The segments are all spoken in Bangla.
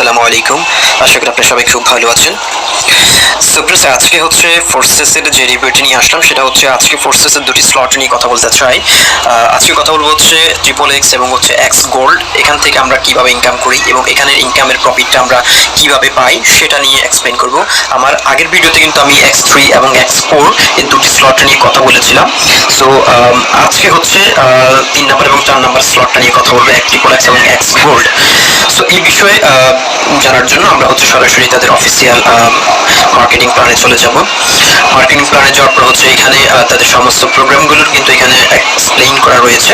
আসসালামু আলাইকুম। আশা করি আপনারা সবাই খুব ভালো আছেন। সো প্রিয় আজকে হচ্ছে ফোর্সেসের যে রিভিউটি নিয়ে আসলাম সেটা হচ্ছে আজকে ফোর্সেসের দুটি স্লট নিয়ে কথা বলতে চাই। আজকে কথা বলবো হচ্ছে ট্রিপল এক্স এবং হচ্ছে এক্স গোল্ড, এখান থেকে আমরা কিভাবে ইনকাম করি এবং এখানের ইনকামের প্রফিটটা আমরা কিভাবে পাই সেটা নিয়ে এক্সপ্লেন করব। আমার আগের ভিডিওতে কিন্তু আমি এক্স থ্রি এবং এক্স ফোর এই দুটি স্লট নিয়ে কথা বলেছিলাম। সো আজকে হচ্ছে 3 নম্বর এবং 4 নম্বর স্লটটা নিয়ে কথা বলবো, এক ট্রিপল এক্স এবং এক্স গোল্ড। সো এই বিষয়ে জানার জন্য আমরা হচ্ছে সরাসরি তাদের অফিসিয়াল মার্কেটিং প্ল্যানে চলে যাব। মার্কেটিং প্ল্যানে যাওয়ার পর হচ্ছে এখানে তাদের সমস্ত প্রোগ্রামগুলোর কিন্তু এখানে এক্সপ্লেইন করা রয়েছে।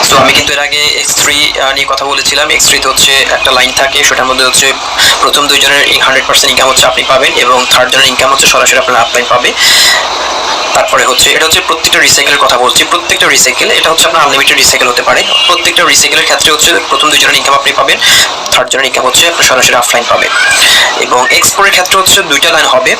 সো আমি কিন্তু এর আগে এক্স থ্রি নিয়ে কথা বলেছিলাম। এক্স থ্রিতে হচ্ছে একটা লাইন থাকে, সেটার মধ্যে হচ্ছে প্রথম দুইজনের 100% ইনকাম হচ্ছে আপনি পাবেন এবং থার্ড জনের ইনকাম হচ্ছে সরাসরি আপনার আপলাইন পাবে। তারপরে হচ্ছে এটা হচ্ছে প্রত্যেকটা রিসাইকেলের কথা বলছি। প্রত্যেকটা রিসাইকেল এটা হচ্ছে আপনার আনলিমিটেড রিসাইকেল হতে পারে। প্রত্যেকটা রিসাইকেলের ক্ষেত্রে হচ্ছে প্রথম দুইজনের ইনকাম আপনি পাবেন, থার্ড জনের ইনকাম হচ্ছে আপনার সরাসরি অফলাইন পাবে। এবং এক্সপোরের ক্ষেত্রে হচ্ছে দুইটা লাইন হবে।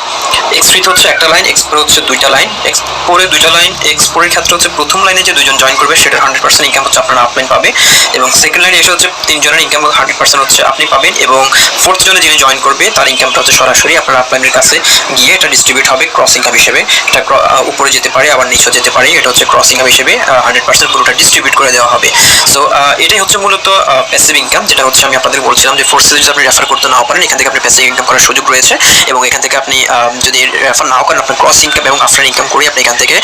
এক্স থ্রিতে হচ্ছে একটা লাইন, এক্সপোরে হচ্ছে দুইটা লাইন। এক্সপোরে দুইটা লাইন, এক্সপোরের ক্ষেত্রে হচ্ছে প্রথম লাইনে যে দুজন জয়েন করবে সেটার 100% ইনকাম হচ্ছে আপনার আপলাইন পাবে এবং সেকেন্ড লাইনে এসে হচ্ছে তিনজনের ইনকাম 100% হচ্ছে আপনি পাবেন এবং ফোর্থ জনে যিনি জয়েন করবে তার ইনকামটা হচ্ছে সরাসরি আপনার আপলাইনের কাছে গিয়ে এটা ডিস্ট্রিবিউট হবে ক্রস ইনকাম হিসেবে। এটা উপরে যেতে পারে আবার নিচেও যেতে পারে, এটা হচ্ছে ক্রস ইনকাম হিসেবে 100% পুরোটা ডিস্ট্রিবিউট করে দেওয়া হবে। সো এটাই হচ্ছে মূলত প্যাসিভ ইনকাম, যেটা হচ্ছে আমি আপনাদের বলছিলাম যে ফোর্সে যদি আপনি রেফার করতে নাও পারেন এখান থেকে আপনি প্যাসিভ ইনকাম করার সুযোগ রয়েছে এবং এখান থেকে আপনি যদি রেফার নাও করেন আপনার ক্রস ইনকাম এবং আফটার ইনকাম করে আপনি এখান থেকে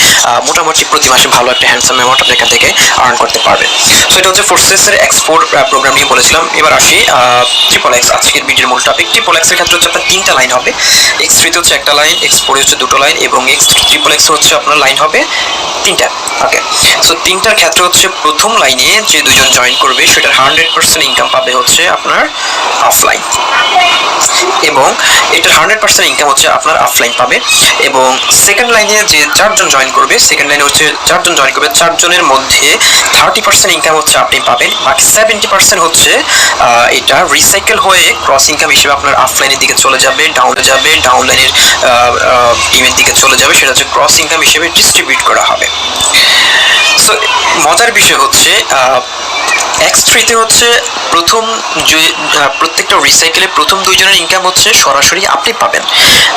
মোটামুটি প্রতি মাসে ভালো একটা হ্যান্ডসাম অ্যামাউন্ট আপনি এখান থেকে আর্ন করতে পারবেন। সো এটা হচ্ছে ফোর্সেসের এক্সপোর্ট প্রোগ্রাম নিয়ে বলেছিলাম। এবার আসি ট্রিপল এক্স, আজকের ভিডিওর মূল টপিক। ট্রিপল এক্সের ক্ষেত্রে হচ্ছে আপনার তিনটা লাইন হবে। এক্স থ্রিতে হচ্ছে একটা লাইন, এক্স ফোরে হচ্ছে দুটো লাইন এবং এক্স ট্রিপল এক্স হচ্ছে আপনার লাইন হবে তিনটা। ওকে, সো তিনটার ক্ষেত্রে হচ্ছে প্রথম লাইনে যে দুজন জয়েন করবে সেটার 100% ইনকাম পাবে হচ্ছে আপনার অফলাইন এবং এটার 100% ইনকাম হচ্ছে আপনার অফলাইন পাবে। এবং সেকেন্ড লাইনে যে চারজন জয়েন করবে, সেকেন্ড লাইনে হচ্ছে চারজন জয়েন করবে, চারজনের মধ্যে 30% ইনকাম হচ্ছে আপনি পাবেন, বাকি 70% হচ্ছে এটা রিসাইকেল হয়ে ক্রস ইনকাম হিসেবে আপনার অফলাইনের দিকে চলে যাবে, ডাউন লাইনের টিমের দিকে চলে যাবে, সেটা হচ্ছে ক্রস ইনকাম হিসেবে ডিস্ট্রিবিউট করা হবে। সো মজার বিষয় হচ্ছে এক্স থ্রিতে হচ্ছে প্রথম যে প্রত্যেকটা রিসাইকেলে প্রথম দুইজনের ইনকাম হচ্ছে সরাসরি আপনি পাবেন,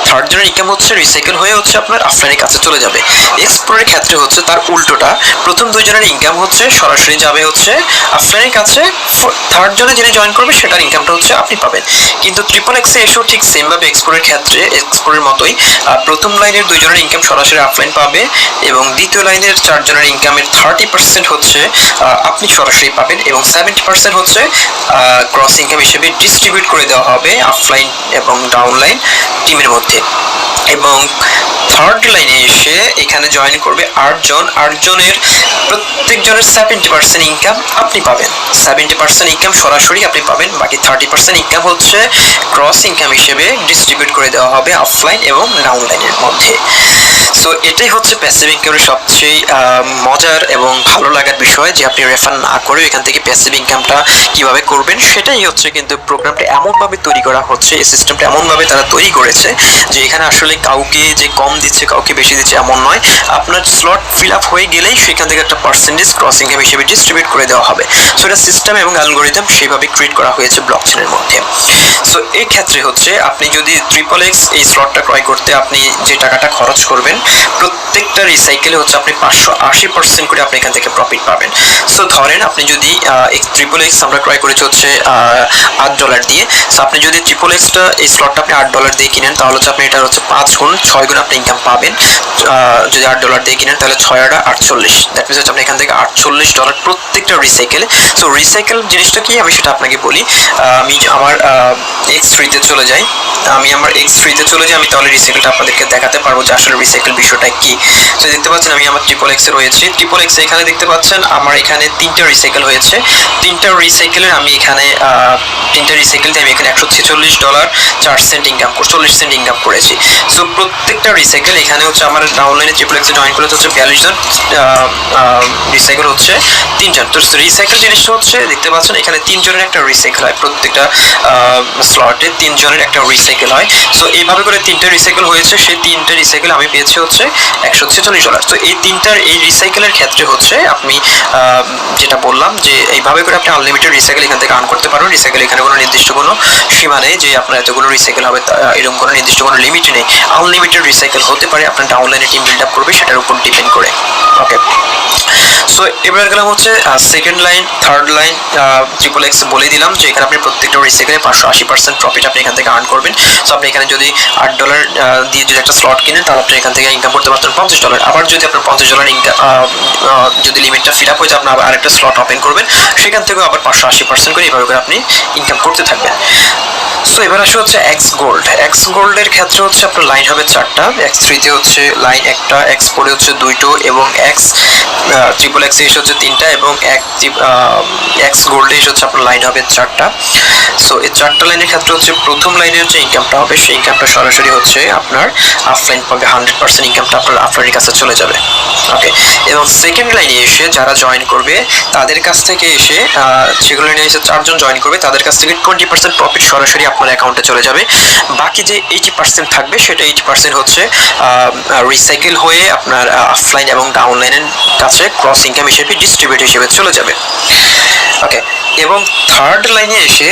থার্ড জনের ইনকাম হচ্ছে রিসাইকেল হয়ে হচ্ছে আপনার আফলাইনের কাছে চলে যাবে। এক্সপোরের ক্ষেত্রে হচ্ছে তার উল্টোটা, প্রথম দুইজনের ইনকাম হচ্ছে সরাসরি যাবে হচ্ছে আফলাইনের কাছে, থার্ড জনে যিনি জয়েন করবে সেটার ইনকামটা হচ্ছে আপনি পাবেন। কিন্তু ট্রিপল এক্সে এসেও ঠিক সেমভাবে এক্সপোরের ক্ষেত্রে এক্সপোরের মতোই প্রথম লাইনের দুইজনের ইনকাম সরাসরি আফলাইন পাবে এবং দ্বিতীয় লাইনের চারজনের ইনকামের 30% হচ্ছে আপনি সরাসরি পাবেন এবং 70% হচ্ছে ক্রস ইনকাম হিসেবে ডিস্ট্রিবিউট করে দেওয়া হবে অফলাইন এবং ডাউনলাইন টিমের মধ্যে। এবং থার্ড লাইনে এসে এখানে জয়েন করবে 8 জন, 8 জনের প্রত্যেকজনের 70% ইনকাম আপনি পাবেন, 70% ইনকাম সরাসরি আপনি পাবেন, বাকি 30% ইনকাম হচ্ছে ক্রস ইনকাম হিসেবে ডিস্ট্রিবিউট করে দেওয়া হবে অফলাইন এবং ডাউনলাইনের মধ্যে। সো এটাই হচ্ছে প্যাসিভ ইনকামের সবচেয়ে মজার এবং ভালো লাগার বিষয়, যে আপনি রেফার না করে এখান থেকে প্যাসিভ ইনকামটা কিভাবে করবেন সেটাই হচ্ছে। কিন্তু প্রোগ্রামটা এমনভাবে তৈরি করা হচ্ছে, এই সিস্টেমটা এমনভাবে তারা তৈরি করেছে যে এখানে আসলে কাউকে যে কম দিচ্ছে কাউকে বেশি দিচ্ছে এমন নয়। আপনার স্লট ফিল আপ হয়ে গেলেই সেখান থেকে একটা পার্সেন্টেজ ক্রস ইনকাম হিসেবে ডিস্ট্রিবিউট করে দেওয়া হবে। সো এটা সিস্টেম এবং অ্যালগোরিদম সেইভাবে ক্রিয়েট করা হয়েছে ব্লকচেনের মধ্যে। সো এই ক্ষেত্রে হচ্ছে আপনি যদি ট্রিপল এক্স এই স্লটটা ক্রয় করতে আপনি যে টাকাটা খরচ করবেন প্রত্যেকটা রিসাইকেলে হচ্ছে আপনি 580% করে আপনি এখান থেকে প্রফিট পাবেন। সো ধরেন আপনি যদি ট্রিপল এক্স আমরা ক্রয় করেছি হচ্ছে $8 দিয়ে। সো আপনি যদি ট্রিপল এক্সটা এই স্লটটা আপনি $8 দিয়ে কিনেন তাহলে হচ্ছে আপনি এটা হচ্ছে 5 গুণ 6 গুণ আপনি ইনকাম পাবেন। যদি $8 দিয়ে কিনেন তাহলে 6 আর 48, দ্যাট মিনস হচ্ছে আপনি এখান থেকে $48 প্রত্যেকটা রিসাইকেলে। সো রিসাইকেল জিনিসটা কি আমি সেটা আপনাকে বলি। আমি আমার এক্স থ্রিতে চলে যাই, আমি তাহলে রিসাইকেলটা আপনাদেরকে দেখাতে পারবো যে আসলে রিসাইকেল বিষয়টা কি। তো দেখতে পাচ্ছেন আমি আমার ট্রিপল এক্সে রয়েছি। ট্রিপল এক্সে এখানে দেখতে পাচ্ছেন আমার এখানে 3টা রিসাইকেল হয়েছে। 3টা রিসাইকেলের আমি এখানে 3টা রিসাইকেলতে আমি এখানে $146.04 ইনকাম 40 সেন্ট ইনকাম করেছি। সো প্রত্যেকটা রিসাইকেল এখানে হচ্ছে আমার ডাউনলাইনে ট্রিপল এক্সে জয়েন করে হচ্ছে 42 জন, রিসাইকেল হচ্ছে 3 জন। তো রিসাইকেল জিনিসটা হচ্ছে দেখতে পাচ্ছেন এখানে 3 জনের একটা রিসাইকেল হয় প্রত্যেকটা স্লট স্লটে 3 জনের একটা রিসাইকেল হয়। সো এইভাবে করে 3টা রিসাইকেল হয়েছে, সেই 3টা রিসাইকেল আমি পেয়েছি হচ্ছে $146। তো এই 3টার এই রিসাইকেলের ক্ষেত্রে হচ্ছে আপনি যেটা বললাম যে এইভাবে করে আপনি আনলিমিটেড রিসাইকেল এখান থেকে আর্ন করতে পারবেন। রিসাইকেল এখানে কোনো নির্দিষ্ট কোনো সীমা নেই যে আপনার এতগুলো রিসাইকেল হবে, এরকম কোনো নির্দিষ্ট কোনো লিমিট নেই। আনলিমিটেড রিসাইকেল হতে পারে, আপনার ডাউনলাইনে টিম বিল্ড আপ করবে সেটার উপর ডিপেন্ড করে। ওকে, সো এবার গেলাম হচ্ছে second line, third line. XXX বলে দিলাম যে এখানে আপনি প্রত্যেকটা রিসাইকেলে 580% প্রফিট আপনি এখান থেকে আর্ন করবেন। সো আপনি এখানে যদি $8 দিয়ে যদি একটা স্লট কিনেন তাহলে আপনি এখান থেকে ইনকাম করতে পারতেন $50। আবার যদি আপনার $50 ইনকাম যদি লিমিটটা ফিল আপ হয়ে যায়, আপনি আবার আরেকটা স্লট ওপেন করবেন, সেখান থেকেও আবার 580% করে এইভাবে করে আপনি ইনকাম করতে থাকবেন। সো এবার আসে হচ্ছে এক্স গোল্ড। এক্স গোল্ডের ক্ষেত্রে হচ্ছে আপনার লাইন হবে 4টা, X3-তে হচ্ছে লাইন 1টা, X4-এ হচ্ছে 2টো, এবং XXX এসে হচ্ছে 3টা, এবং এক্স গোল্ডে এসে হচ্ছে আপনার লাইন হবে 4টা। সো এই 4টা লাইনের ক্ষেত্রে হচ্ছে প্রথম লাইনে হচ্ছে ইনকামটা হবে, সেই ইনকামটা সরাসরি হচ্ছে আপনার আফলাইন পাবে, 100% ইনকামটা আপনার আফলাইনের কাছে চলে যাবে। ওকে, এবং সেকেন্ড লাইনে এসে যারা জয়েন করবে তাদের কাছ থেকে এসে সেগুলো লাইনে এসে 4 জন জয়েন করবে, তাদের কাছ থেকে 20% প্রফিট সরাসরি আপনার অ্যাকাউন্টে চলে যাবে। বাকি যে 80% থাকবে সেটা 80% হচ্ছে রিসাইকেল হয়ে আপনার অফলাইন এবং ডাউনলাইনের কাছে ক্রস ইনকাম হিসেবে ডিস্ট্রিবিউট হিসেবে চলে যাবে। ওকে, এবং থার্ড লাইনে এসে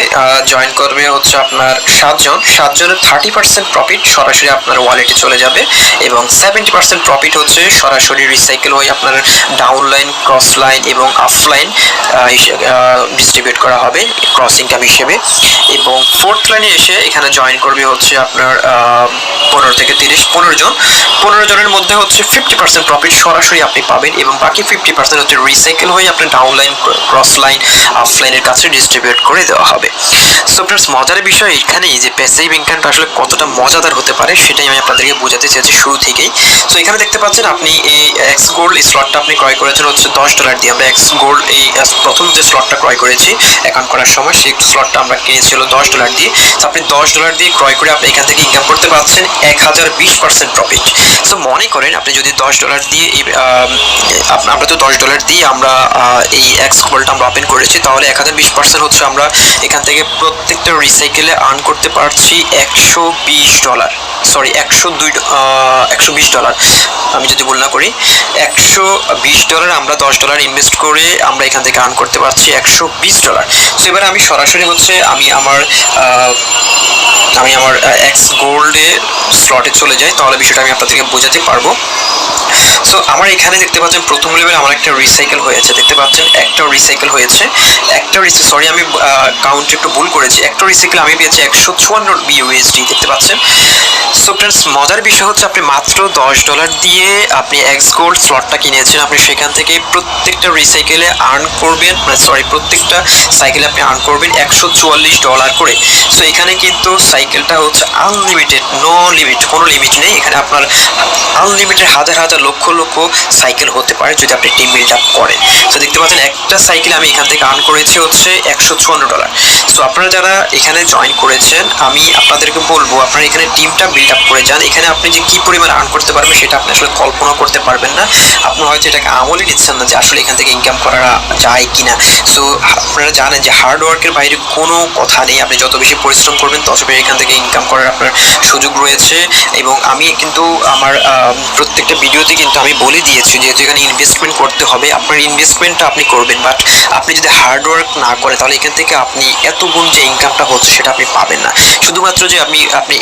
জয়েন করবে হচ্ছে আপনার 7 জন। 7 জনের 30% প্রফিট সরাসরি আপনার ওয়ালেটে চলে যাবে, এবং 70% প্রফিট হচ্ছে সরাসরি রিসাইকেল হয়ে আপনার ডাউনলাইন, ক্রস লাইন এবং অফলাইন ডিস্ট্রিবিউট করা হবে ক্রস ইনকাম হিসেবে। এবং ফোর্থ লাইনে এসে এখানে জয়েন করবে হচ্ছে আপনার 15 থেকে 30, 15 জন। 15 জনের মধ্যে হচ্ছে 50% প্রফিট সরাসরি আপনি পাবেন, এবং বাকি 50% হচ্ছে রিসাইকেল হয়ে আপনার ডাউনলাইন, ক্রস লাইন, অফলাইনের কাছে ডিস্ট্রিবিউট করে দেওয়া হবে। সো ফ্রেন্ডস, মজার বিষয় এখানেই যে প্যাসিভ ইনকামটা আসলে কতটা মজাদার হতে পারে সেটাই আমি আপনাদেরকে বোঝাতে চেয়েছি শুরু থেকেই। সো এখানে দেখতে পাচ্ছেন আপনি এই এক্স গোল্ড স্লটটা আপনি ক্রয় করেছেন হচ্ছে $10 দিয়ে। আমরা এক্স গোল্ড এই প্রথম যে স্লটটা ক্রয় করেছি অ্যাকাউন্ট করার সময়, সেই স্লটটা আমরা কিনেছিল $10 দিয়ে। তো আপনি $10 দিয়ে ক্রয় করে আপনি এখান থেকে ইনকাম করতে পারছেন 1020% প্রফিট। সো মনে করেন আপনি যদি $10 দিয়ে আমরা তো $10 দিয়ে আমরা এই এক্স গোল্ডটা আমরা ওপেন করেছি, তাহলে 1020% হচ্ছে আমরা এখান থেকে প্রত্যেকটা রিসাইকেলে আর্ন করতে পারছি $120, সরি $120, আমি যদি ভুল না করি $120 আমরা $10 ইনভেস্ট করে আমরা এখান থেকে আর্ন করতে পারছি $120। সো এবারে আমি সরাসরি হচ্ছে আমি আমার এক্স গোল্ডে স্লটে চলে যাই, তাহলে বিষয়টা আমি আপনাদেরকে বোঝাতে পারবো। সো আমার এখানে দেখতে পাচ্ছেন প্রথম লেভেলে আমার একটা রিসাইকেল হয়েছে, দেখতে পাচ্ছেন একটা রিসাইকেল হয়েছে, সরি আমি কাউন্ট একটু ভুল করেছি, একটা রিসাইকেল আমি পেয়েছি 154 BUSD, দেখতে পাচ্ছেন। সো ফ্রেন্ডস, মজার বিষয় হচ্ছে আপনি মাত্র $10 দিয়ে আপনি এক্স গোল্ড স্লটটা কিনেছেন, আপনি সেখান থেকে প্রত্যেকটা রিসাইকেলে আর্ন করবেন, প্রত্যেকটা সাইকেলে আপনি আর্ন করবেন $144 করে। সো এখানে কিন্তু সাইকেলটা হচ্ছে আনলিমিটেড, নো লিমিট, কোনো লিমিট নেই। এখানে আপনার আনলিমিটেড হাজার হাজার লক্ষ লক্ষ সাইকেল হতে পারে যদি আপনি টিম বিল্ড আপ করেন। তো দেখতে পাচ্ছেন একটা সাইকেল আমি এখান থেকে আর্ন করেছি হচ্ছে $154। সো আপনারা যারা এখানে জয়েন করেছেন, আমি আপনাদেরকে বলবো আপনারা এখানে টিমটা বিল্ড আপ করে যান। এখানে আপনি যে কি পরিমাণ আর্ন করতে পারবেন সেটা আপনি আসলে কল্পনা করতে পারবেন না। আপনি হয়তো এটাকে আমলই নিচ্ছেন না যে আসলে এখান থেকে ইনকাম করা যায় কিনা। সো আপনারা জানেন যে হার্ড ওয়ার্কের বাইরে কোনো কথা নেই, আপনি যত বেশি পরিশ্রম করবেন তত বেশি এখান থেকে ইনকাম করার আপনার সুযোগ রয়েছে। এবং আমি কিন্তু আমার প্রত্যেকটা ভিডিওতে কিন্তু আমি বলে দিয়েছি যেহেতু এখানে ইনভেস্টমেন্ট করতে হবে, আপনার ইনভেস্টমেন্টটা আপনি করবেন, বাট আপনি যদি হার্ড ওয়ার্ক না করেন তাহলে এখান থেকে আপনি এত গুণ যে ইনকামটা হচ্ছে সেটা আপনি পাবেন না। শুধুমাত্র যে আপনি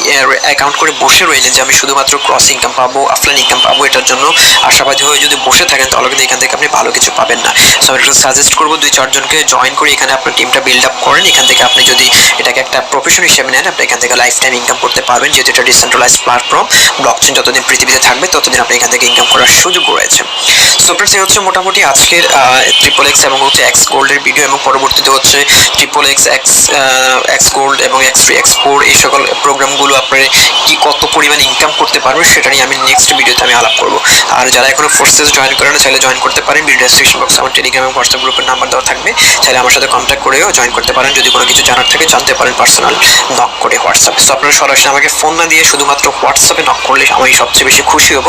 অ্যাকাউন্ট করে বসে রইলেন যে আমি শুধুমাত্র ক্রস ইনকাম পাবো, অফলাইন ইনকাম পাবো, এটার জন্য আশাবাদী হয়ে যদি বসে থাকেন তাহলে কিন্তু এখান থেকে আপনি ভালো কিছু পাবেন না। সো আমি একটু সাজেস্ট করবো 2-4 জনকে জয়েন করে এখানে আপনার টিমটা বিল্ড আপ করেন। এখান থেকে আপনি যদি এটাকে একটা প্রফেশন হিসেবে নেন, আপনি এখান থেকে লাইফ টাইম ইনকাম করতে পারবেন, যেহেতু এটা ডিসেন্ট্রালাইজ প্ল্যাটফর্ম। ব্লকচেন যতদিন পৃথিবীতে থাকবে ততদিন আপনি এখান থেকে ইনকাম করার সুযোগ রয়েছে। সো ফ্রেন্ডস, এই হচ্ছে মোটামুটি আজকের XXX এবং হচ্ছে এক্স গোল্ডের ভিডিও, এবং পরবর্তীতে হচ্ছে XXX, এক্স গোল্ড এবং X3, X4 এই সকল প্রোগ্রামগুলো আপনার কি কত পরিমাণ ইনকাম করতে পারবেন সেটা নিয়ে আমি নেক্সট ভিডিওতে আমি আলাপ করবো। আর যারা এখনো ফোর্সেস জয়েন করেন চাইলে জয়েন করতে পারেন। ভিডিও ডেসক্রিপশন বক্সে আমার টেলিগ্রাম এবং হোয়াটসঅ্যাপ গ্রুপের নাম্বার দেওয়া থাকবে, চাইলে আমার সাথে কন্ট্যাক্ট করেও জয়েন করতে পারেন। যদি কোনো কিছু জানার থাকে জানতে পারেন পার্সোনাল নক করে হোয়াটসঅ্যাপে। সো আপনারা সরাসরি আমাকে ফোন না দিয়ে শুধুমাত্র হোয়াটসঅ্যাপে নক করলে আমি সবচেয়ে বেশি খুশি হব।